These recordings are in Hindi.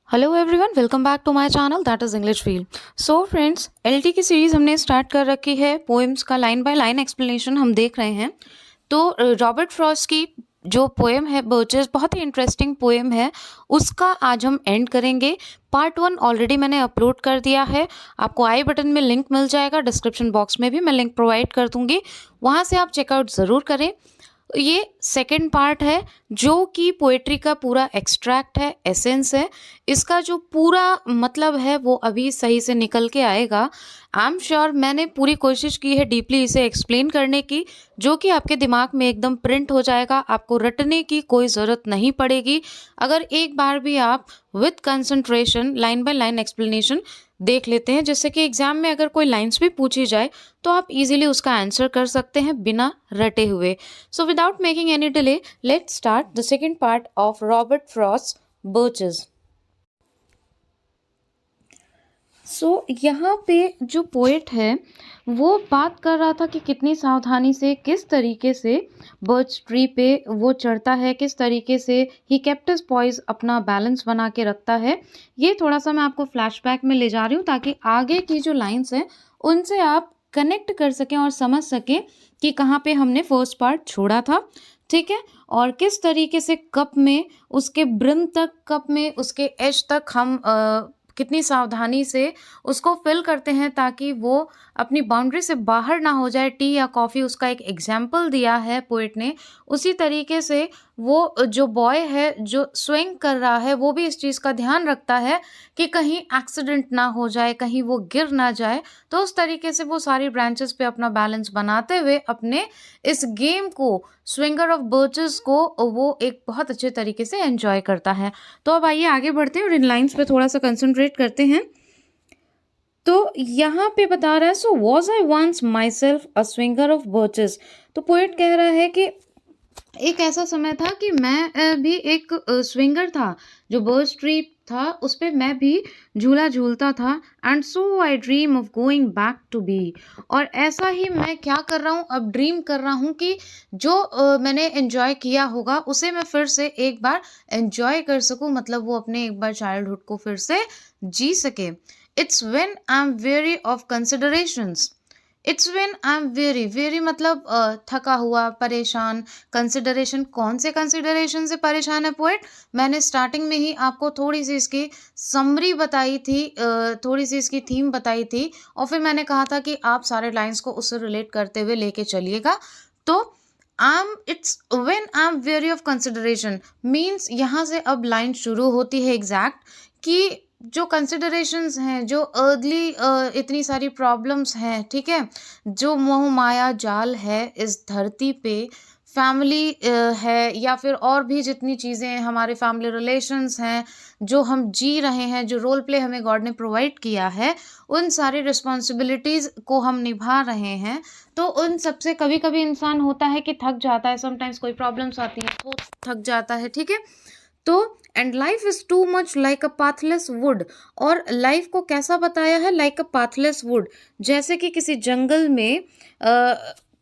Hello everyone, welcome back to my channel that is English feel. So friends, LT की सीरीज़ हमने स्टार्ट कर रखी है। पोएम्स का लाइन बाय लाइन एक्सप्लेनेशन हम देख रहे हैं। तो रॉबर्ट फ्रॉस्ट की जो पोएम है बर्चेस, बहुत ही इंटरेस्टिंग पोएम है। उसका आज हम एंड करेंगे। पार्ट 1 ऑलरेडी मैंने अपलोड कर दिया है। आपको आई बटन में लिंक मिल जाएगा, डिस्क्रिप्शन बॉक्स में भी मैं लिंक प्रोवाइड कर दूंगी, वहाँ से आप चेकआउट ज़रूर करें। ये सेकंड पार्ट है जो कि पोएट्री का पूरा एक्सट्रैक्ट है, एसेंस है। इसका जो पूरा मतलब है वो अभी सही से निकल के आएगा। आई एम श्योर मैंने पूरी कोशिश की है डीपली इसे एक्सप्लेन करने की, जो कि आपके दिमाग में एकदम प्रिंट हो जाएगा। आपको रटने की कोई ज़रूरत नहीं पड़ेगी। अगर एक बार भी आप with concentration line by line explanation देख लेते हैं, जैसे कि एग्जाम में अगर कोई लाइंस भी पूछी जाए तो आप इजीली उसका आंसर कर सकते हैं बिना रटे हुए। So without making any delay, let's start the second part of Robert Frost Birches. सो यहाँ पे जो पोएट है वो बात कर रहा था कि कितनी सावधानी से, किस तरीके से बर्च ट्री पे वो चढ़ता है, किस तरीके से ही केप्ट हिज पॉइज, अपना बैलेंस बना के रखता है। ये थोड़ा सा मैं आपको फ्लैशबैक में ले जा रही हूँ ताकि आगे की जो लाइंस हैं उनसे आप कनेक्ट कर सकें और समझ सकें कि कहाँ पे हमने फर्स्ट पार्ट छोड़ा था। ठीक है, और किस तरीके से कप में, उसके ब्रिम तक, कप में उसके एज तक हम कितनी सावधानी से उसको फिल करते हैं ताकि वो अपनी बाउंड्री से बाहर ना हो जाए। टी या कॉफ़ी, उसका एक एग्जाम्पल दिया है पोएट ने। उसी तरीके से वो जो बॉय है जो स्विंग कर रहा है वो भी इस चीज़ का ध्यान रखता है कि कहीं एक्सीडेंट ना हो जाए, कहीं वो गिर ना जाए। तो उस तरीके से वो सारी ब्रांचेस पे अपना बैलेंस बनाते हुए अपने इस गेम को, स्विंगर ऑफ बर्चेस को, वो एक बहुत अच्छे तरीके से एंजॉय करता है। तो अब आइए आगे बढ़ते हैं और इन लाइंस पे थोड़ा सा कंसंट्रेट करते हैं। तो यहाँ पे बता रहा है, so was I once myself a swinger of birches. तो पोएट कह रहा है कि एक ऐसा समय था कि मैं भी एक स्विंगर था, जो बर्च ट्री था उस पे मैं भी झूला झूलता था। And so I dream of going back to be. और ऐसा ही मैं क्या कर रहा हूँ, अब ड्रीम कर रहा हूँ कि जो मैंने एंजॉय किया होगा उसे मैं फिर से एक बार एंजॉय कर सकूँ, मतलब वो अपने एक बार चाइल्डहुड को फिर से जी सके। It's when I am very of considerations. It's when I am very, very मतलब थका हुआ, परेशान। कंसिडरेशन, कौन से कंसिडरेशन से परेशान है पोएट? मैंने स्टार्टिंग में ही आपको थोड़ी सी इसकी समरी बताई थी, थोड़ी सी इसकी थीम बताई थी, और फिर मैंने कहा था कि आप सारे लाइंस को उससे रिलेट करते हुए लेके चलिएगा। तो I am, it's when I am very of consideration means यहाँ से अब लाइन शुरू होती है एग्जैक्ट, कि जो कंसिडरेशंस हैं, जो अर्ली इतनी सारी प्रॉब्लम्स हैं, ठीक है, जो मोह माया जाल है इस धरती पे, फैमिली है या फिर और भी जितनी चीज़ें हैं, हमारे फैमिली रिलेशंस हैं, जो हम जी रहे हैं, जो रोल प्ले हमें गॉड ने प्रोवाइड किया है, उन सारी रिस्पॉन्सिबिलिटीज़ को हम निभा रहे हैं। तो उन सबसे कभी कभी इंसान होता है कि थक जाता है, समटाइम्स कोई प्रॉब्लम्स आती हैं तो थक जाता है, ठीक है। तो and life is too much like a pathless would. और लाइफ को कैसा बताया है? लाइक अ पाथलेस वुड, जैसे कि किसी जंगल में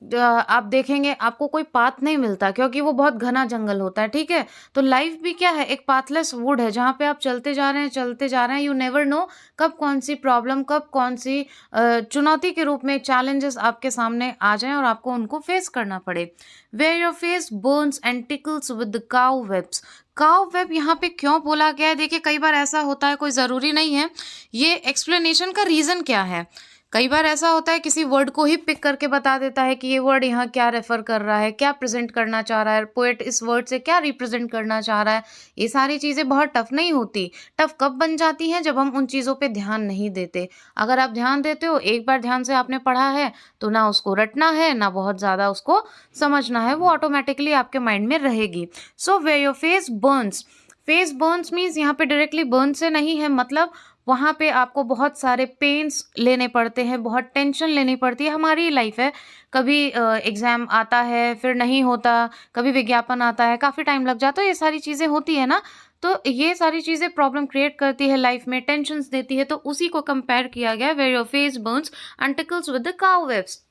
आप देखेंगे आपको कोई पाथ नहीं मिलता क्योंकि वो बहुत घना जंगल होता है, ठीक है। तो लाइफ भी क्या है? एक पाथलेस वुड है जहाँ पे आप चलते जा रहे हैं, चलते जा रहे हैं। यू नेवर नो कब कौन सी प्रॉब्लम, कब कौन सी चुनौती के रूप में चैलेंजेस आपके सामने आ जाएं और आपको उनको फेस करना पड़े। Where your face burns and tickles with the cobwebs. Cobweb यहाँ पे क्यों बोला गया है? देखिए, कई बार ऐसा होता है, कोई ज़रूरी नहीं है ये एक्सप्लेनेशन का रीज़न क्या है। कई बार ऐसा होता है किसी वर्ड को ही पिक करके बता देता है कि ये वर्ड यहाँ क्या रेफर कर रहा है, क्या प्रेजेंट करना चाह रहा है, पोएट इस वर्ड से क्या रिप्रेजेंट करना चाह रहा है। ये सारी चीज़ें बहुत टफ नहीं होती। टफ कब बन जाती हैं? जब हम उन चीज़ों पे ध्यान नहीं देते। अगर आप ध्यान देते हो, एक बार ध्यान से आपने पढ़ा है, तो ना उसको रटना है ना बहुत ज़्यादा उसको समझना है, वो ऑटोमेटिकली आपके माइंड में रहेगी। So where your face burns. Face burns means यहाँ पे डायरेक्टली बर्न से नहीं है, मतलब वहाँ पे आपको बहुत सारे पेन्स लेने पड़ते हैं, बहुत टेंशन लेनी पड़ती है। हमारी लाइफ है, कभी एग्ज़ाम आता है फिर नहीं होता, कभी विज्ञापन आता है काफ़ी टाइम लग जाता है, ये सारी चीज़ें होती है ना। तो ये सारी चीज़ें प्रॉब्लम क्रिएट करती है लाइफ में, टेंशन्स देती है। तो उसी को कंपेयर किया गया, where your face burns and tickles with the cobwebs.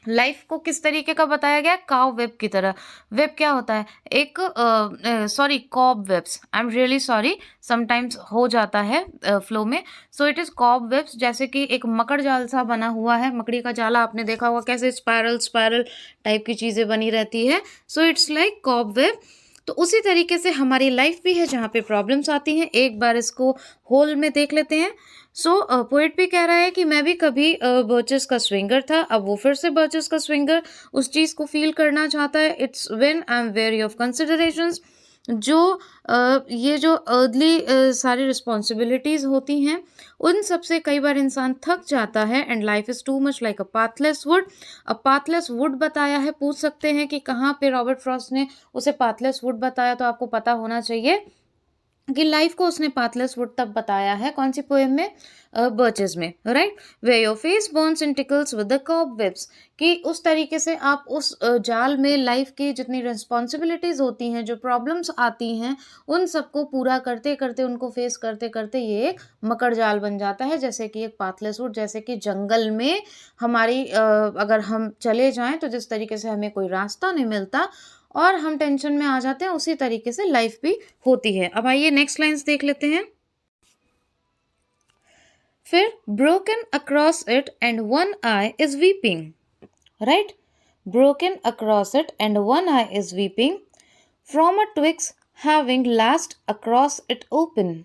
Life को किस तरीके का बताया गया, काव वेब की तरह। वेब क्या होता है, एक sorry cobwebs, I am really sorry, sometimes हो जाता है फ्लो में। So it is cobwebs, जैसे कि एक मकड़ जाल सा बना हुआ है, मकड़ी का जाला आपने देखा होगा कैसे स्पायरल स्पायरल टाइप की चीज़ें बनी रहती है। So it's like cobweb. तो उसी तरीके से हमारी लाइफ भी है जहाँ पे प्रॉब्लम्स आती हैं। एक बार इसको होल में देख लेते हैं। सो पोएट भी कह रहा है कि मैं भी कभी बर्चेस का स्विंगर था, अब वो फिर से बर्चेस का स्विंगर उस चीज़ को फील करना चाहता है। It's when I am very of considerations, जो ये जो अर्ली सारी रिस्पॉन्सिबिलिटीज़ होती हैं उन सब से कई बार इंसान थक जाता है। And life is too much like a pathless would. अब पाथलेस वुड बताया है, पूछ सकते हैं कि कहाँ पे रॉबर्ट फ्रॉस्ट ने उसे पाथलेस वुड बताया, तो आपको पता होना चाहिए कि लाइफ को उसने पाथलेस वुड तब बताया है, कौन सी पोएम में, बर्चेस में, right. Way your face burns and tickles with the cobwebs, कि उस तरीके से आप उस जाल में लाइफ की जितनी रिस्पॉन्सिबिलिटीज़ होती हैं, जो प्रॉब्लम्स आती हैं, उन सबको पूरा करते करते, उनको फेस करते करते ये एक मकड़ जाल बन जाता है, जैसे कि एक पाथलेस वुड, जैसे कि जंगल में हमारी अगर हम चले जाएं तो जिस तरीके से हमें कोई रास्ता नहीं मिलता और हम टेंशन में आ जाते हैं, उसी तरीके से लाइफ भी होती है। अब आइए नेक्स्ट लाइंस देख लेते हैं। फिर broken across it and one eye is weeping, right. Broken across it and one eye is weeping from a twig's having lashed across it open.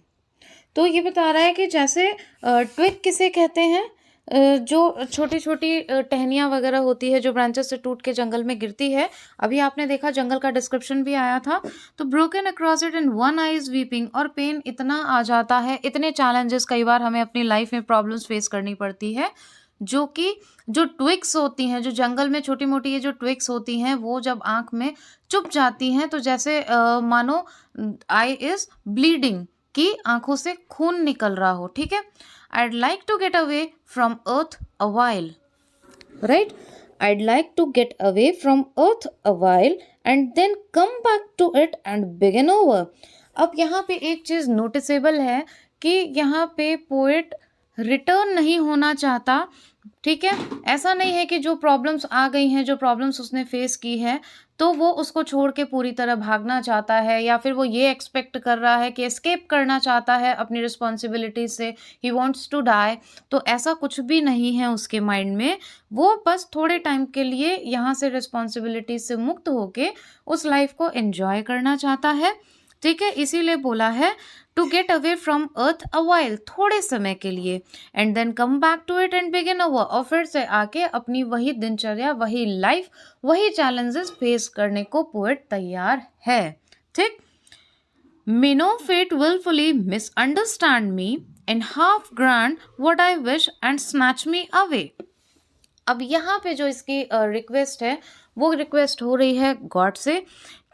तो ये बता रहा है कि जैसे ट्विग किसे कहते हैं, जो छोटी छोटी टहनियाँ वगैरह होती है जो ब्रांचेस से टूट के जंगल में गिरती है। अभी आपने देखा जंगल का डिस्क्रिप्शन भी आया था। तो broken across it and one eye is weeping, और पेन इतना आ जाता है, इतने चैलेंजेस कई बार हमें अपनी लाइफ में प्रॉब्लम्स फेस करनी पड़ती है, जो कि जो ट्विक्स होती हैं, जो जंगल में छोटी मोटी ये जो ट्विक्स होती हैं, वो जब आँख में चुभ जाती हैं तो जैसे मानो आई इज ब्लीडिंग, कि आंखों से खून निकल रहा हो, ठीक है। I'd like to get away from earth a while, right? I'd like to get away from earth a while and then come back to it and begin over. अब यहाँ पे एक चीज़ नोटिसेबल है कि यहाँ पे पोएट रिटर्न नहीं होना चाहता, ठीक है। ऐसा नहीं है कि जो प्रॉब्लम्स आ गई हैं, जो प्रॉब्लम्स उसने फेस की है, तो वो उसको छोड़ के पूरी तरह भागना चाहता है, या फिर वो ये एक्सपेक्ट कर रहा है कि एस्केप करना चाहता है अपनी रिस्पॉन्सिबिलिटीज से, ही वॉन्ट्स टू डाई। तो ऐसा कुछ भी नहीं है उसके माइंड में। वो बस थोड़े टाइम के लिए यहाँ से रिस्पॉन्सिबिलिटीज से मुक्त होके उस लाइफ को एंजॉय करना चाहता है, ठीक है। इसीलिए बोला है to get away from earth a while, थोड़े समय के लिए, and then come back to it and begin over, और फिर से आके अपनी वही दिनचर्या, वही लाइफ, वही चैलेंजेस फेस करने को पोएट तैयार है, ठीक। May no fate wilfully misunderstand me and half grant what I wish and snatch me away. अब यहाँ पे जो इसकी रिक्वेस्ट है, वो रिक्वेस्ट हो रही है गॉड से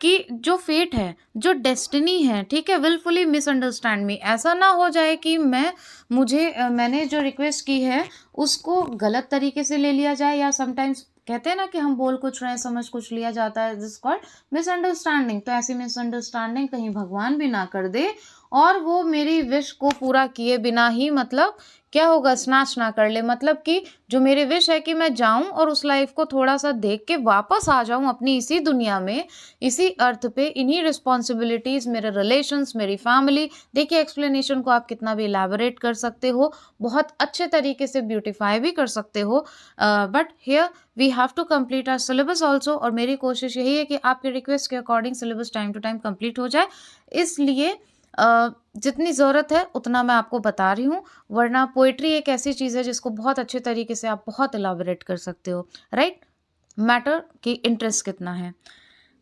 कि जो फेट है, जो डेस्टिनी है, ठीक है, विलफुली मिसअंडरस्टैंड मी, ऐसा ना हो जाए कि मैंने जो रिक्वेस्ट की है उसको गलत तरीके से ले लिया जाए, या समटाइम्स कहते हैं ना कि हम बोल कुछ रहे हैं, समझ कुछ लिया जाता है, दिस कॉल्ड मिसअंडरस्टैंडिंग। तो ऐसी मिसअंडरस्टैंडिंग कहीं भगवान भी ना कर दे और वो मेरी विश को पूरा किए बिना ही, मतलब क्या होगा, स्नैच ना कर ले, मतलब कि जो मेरी विश है कि मैं जाऊं और उस लाइफ को थोड़ा सा देख के वापस आ जाऊं अपनी इसी दुनिया में, इसी अर्थ पे, इन्हीं रिस्पॉन्सिबिलिटीज़, मेरे रिलेशंस, मेरी फैमिली। देखिए एक्सप्लेनेशन को आप कितना भी इलेबोरेट कर सकते हो, बहुत अच्छे तरीके से ब्यूटिफाई भी कर सकते हो, but here we have to complete our syllabus also. और मेरी कोशिश यही है कि आपके रिक्वेस्ट के according syllabus time to time complete हो जाए, इसलिए जितनी ज़रूरत है उतना मैं आपको बता रही हूँ, वरना पोइट्री एक ऐसी चीज़ है जिसको बहुत अच्छे तरीके से आप बहुत इलाबोरेट कर सकते हो, राइट। मैटर कि इंटरेस्ट कितना है।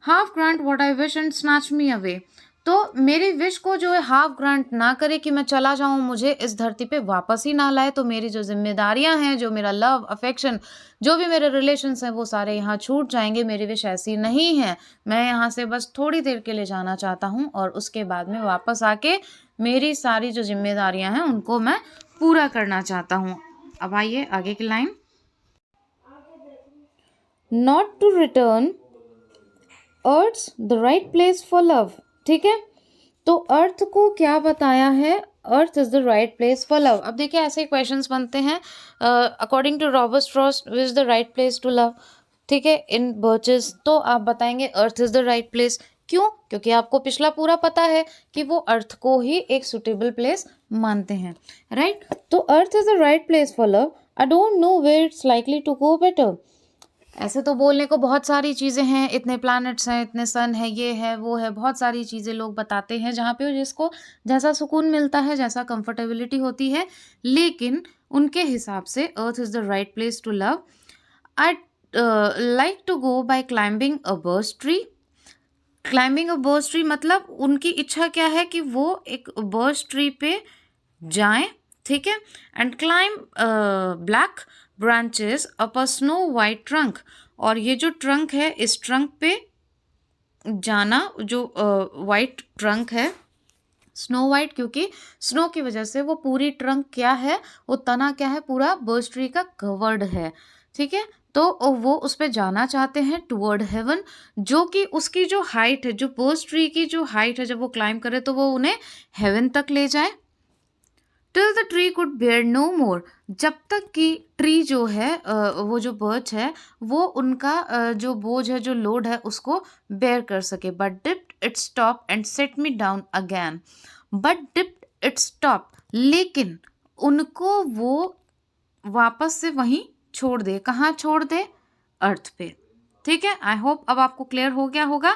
Half grant what I wish and snatch me away, तो मेरी विश को जो है हाफ ग्रांट ना करे कि मैं चला जाऊं, मुझे इस धरती पे वापस ही ना लाए, तो मेरी जो जिम्मेदारियां हैं, जो मेरा लव अफेक्शन, जो भी मेरे रिलेशंस हैं, वो सारे यहाँ छूट जाएंगे। मेरी विश ऐसी नहीं है, मैं यहाँ से बस थोड़ी देर के लिए जाना चाहता हूँ और उसके बाद में वापस आके मेरी सारी जो जिम्मेदारियां हैं उनको मैं पूरा करना चाहता हूँ। अब आइए आगे की line, not to return earth the right place for love, ठीक है। तो अर्थ को क्या बताया है, earth is the right place for love. अब देखिए ऐसे क्वेश्चंस बनते हैं, according to Robert Frost which is the right place to love, ठीक है, इन बर्चेस, तो आप बताएंगे earth is the right place. क्यों? क्योंकि आपको पिछला पूरा पता है कि वो अर्थ को ही एक सुटेबल प्लेस मानते हैं, राइट। तो earth is the right place for love, I don't know where it's likely to go better. ऐसे तो बोलने को बहुत सारी चीज़ें हैं, इतने प्लैनेट्स हैं, इतने सन है, ये है वो है, बहुत सारी चीज़ें लोग बताते हैं जहाँ पे जिसको जैसा सुकून मिलता है, जैसा कंफर्टेबिलिटी होती है, लेकिन उनके हिसाब से earth is the right place to love. I like to go by climbing a birch tree. Climbing a birch tree मतलब उनकी इच्छा क्या है कि वो एक बर्च ट्री पे जाएं, ठीक है, and climb black branches up a snow white trunk. और ये जो ट्रंक है, इस ट्रंक पे जाना, जो वाइट ट्रंक है, स्नो वाइट, क्योंकि स्नो की वजह से वो पूरी ट्रंक क्या है, वो तना क्या है, पूरा बर्च ट्री का कवर्ड है, ठीक है। तो वो उस पे जाना चाहते हैं टुवर्ड हेवन, जो कि उसकी जो हाइट है, जो बर्च ट्री की जो हाइट है, जब वो क्लाइम करे तो वो उन्हें हेवन तक ले जाए। Till the tree could bear no more, जब तक कि ट्री जो है, वो जो बर्च है, वो उनका जो बोझ है, जो लोड है, उसको बेयर कर सके। But dipped it stop and set me down again. But dipped it stop, लेकिन उनको वो वापस से वहीं छोड़ दे। कहाँ छोड़ दे? अर्थ पे, ठीक है। आई होप अब आपको क्लियर हो गया होगा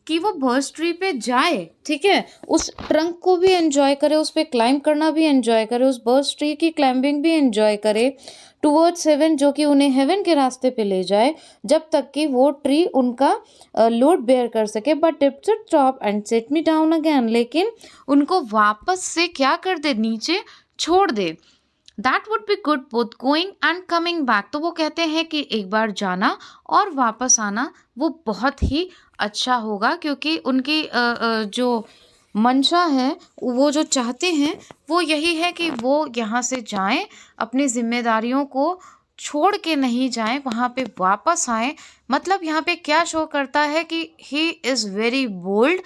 कि वो बर्च ट्री पे जाए, ठीक है, उस ट्रंक को भी एंजॉय करे, उस पे क्लाइंब करना भी एंजॉय करे, उस बर्च ट्री की क्लाइंबिंग भी एंजॉय करे टुवर्ड्स हेवन, जो कि उन्हें हेवन के रास्ते पे ले जाए, जब तक कि वो ट्री उनका लोड बेयर कर सके। But it's stop and set me down again, लेकिन उनको वापस से क्या कर दे? नीचे छोड़ दे। That would be good both going and coming back. तो वो कहते हैं कि एक बार जाना और वापस आना वो बहुत ही अच्छा होगा, क्योंकि उनकी जो मंशा है, वो जो चाहते हैं वो यही है कि वो यहाँ से जाएं, अपनी जिम्मेदारियों को छोड़ के नहीं जाएं, वहाँ पे वापस आएं। मतलब यहाँ पे क्या शो करता है कि he is very bold,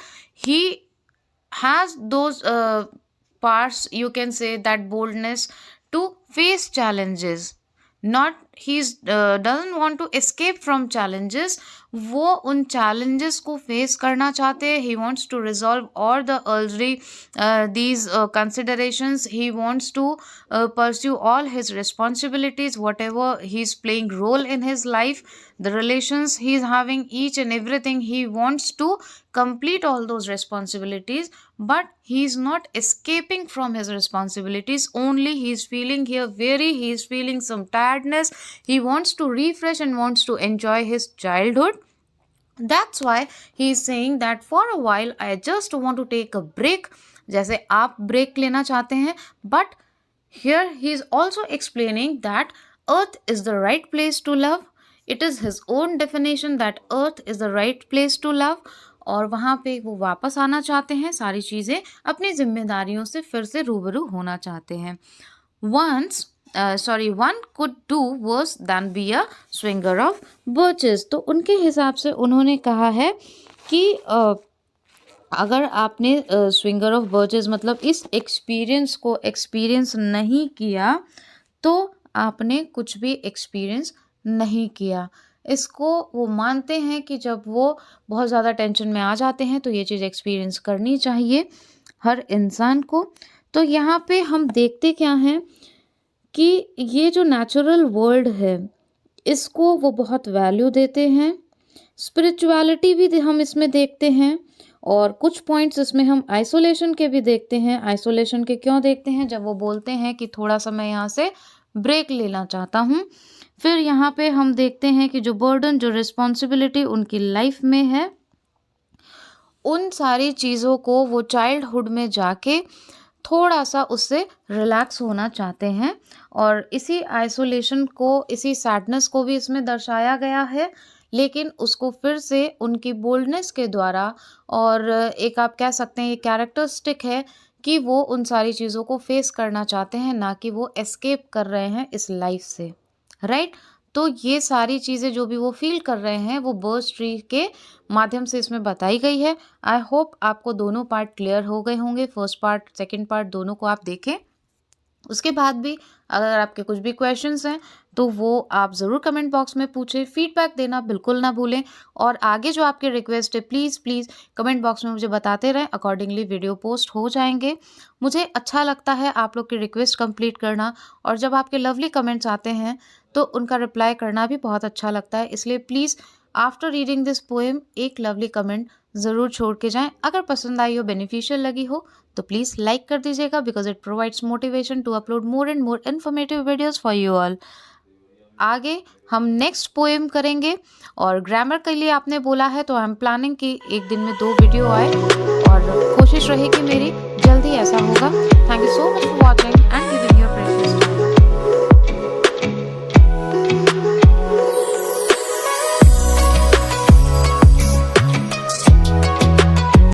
he has those parts, you can say, that boldness to face challenges, not he's doesn't want to escape from challenges। वो उन challenges को face करना चाहते हैं। he wants to resolve all the earthly these considerations। he wants to pursue all his responsibilities, whatever he's playing role in his life, the relations he's having, each and everything, he wants to complete all those responsibilities, but he's not escaping from his responsibilities. Only he's feeling here he's feeling some tiredness, he wants to refresh and wants to enjoy his childhood। That's why he is saying that for a while I just want to take a break, जैसे आप ब्रेक लेना चाहते हैं। but here he is also explaining that earth is the right place to love। it is his own definition that earth is the right place to love। और वहाँ पे वो वापस आना चाहते हैं, सारी चीज़ें अपनी जिम्मेदारियों से फिर से रूबरू होना चाहते हैं। one could do worse than be a swinger of birches। तो उनके हिसाब से उन्होंने कहा है कि अगर आपने स्विंगर ऑफ बर्चेस मतलब इस एक्सपीरियंस को एक्सपीरियंस नहीं किया, तो आपने कुछ भी एक्सपीरियंस नहीं किया। इसको वो मानते हैं कि जब वो बहुत ज़्यादा टेंशन में आ जाते हैं तो ये चीज़ एक्सपीरियंस करनी चाहिए हर इंसान को। तो यहाँ पे हम देखते क्या हैं कि ये जो नेचुरल वर्ल्ड है, इसको वो बहुत वैल्यू देते हैं। स्पिरिचुअलिटी भी हम इसमें देखते हैं, और कुछ पॉइंट्स इसमें हम आइसोलेशन के भी देखते हैं। आइसोलेशन के क्यों देखते हैं? जब वो बोलते हैं कि थोड़ा सा मैं यहाँ से ब्रेक लेना चाहता हूँ। फिर यहाँ पे हम देखते हैं कि जो बर्डन, जो रिस्पॉन्सिबिलिटी उनकी लाइफ में है, उन सारी चीज़ों को वो चाइल्डहुड में जाके थोड़ा सा उससे रिलैक्स होना चाहते हैं। और इसी आइसोलेशन को, इसी सैडनेस को भी इसमें दर्शाया गया है, लेकिन उसको फिर से उनकी बोल्डनेस के द्वारा, और एक आप कह सकते हैं ये कैरेक्टरिस्टिक है कि वो उन सारी चीज़ों को फेस करना चाहते हैं, ना कि वो एस्केप कर रहे हैं इस लाइफ से, राइट। तो ये सारी चीज़ें जो भी वो फ़ील कर रहे हैं वो बर्ड्स ट्री के माध्यम से इसमें बताई गई है। आई होप आपको दोनों पार्ट क्लियर हो गए होंगे। फर्स्ट पार्ट, सेकंड पार्ट दोनों को आप देखें। उसके बाद भी अगर आपके कुछ भी क्वेश्चंस हैं तो वो आप ज़रूर कमेंट बॉक्स में पूछें। फीडबैक देना बिल्कुल ना भूलें और आगे जो आपकी रिक्वेस्ट है प्लीज़ प्लीज़ कमेंट बॉक्स में मुझे बताते रहें। अकॉर्डिंगली वीडियो पोस्ट हो जाएंगे। मुझे अच्छा लगता है आप लोग की रिक्वेस्ट कंप्लीट करना और जब आपके लवली कमेंट्स आते हैं तो उनका रिप्लाई करना भी बहुत अच्छा लगता है। इसलिए please after reading this poem एक लवली कमेंट ज़रूर छोड़ के जाएं। अगर पसंद आई हो, बेनिफिशियल लगी हो तो प्लीज़ लाइक कर दीजिएगा because it provides motivation to upload more and more informative videos for you all. आगे हम नेक्स्ट पोएम करेंगे और ग्रामर के लिए आपने बोला है तो आई एम प्लानिंग कि एक दिन में 2 वीडियो आए और कोशिश रहेगी मेरी जल्दी ऐसा होगा। Thank you so much for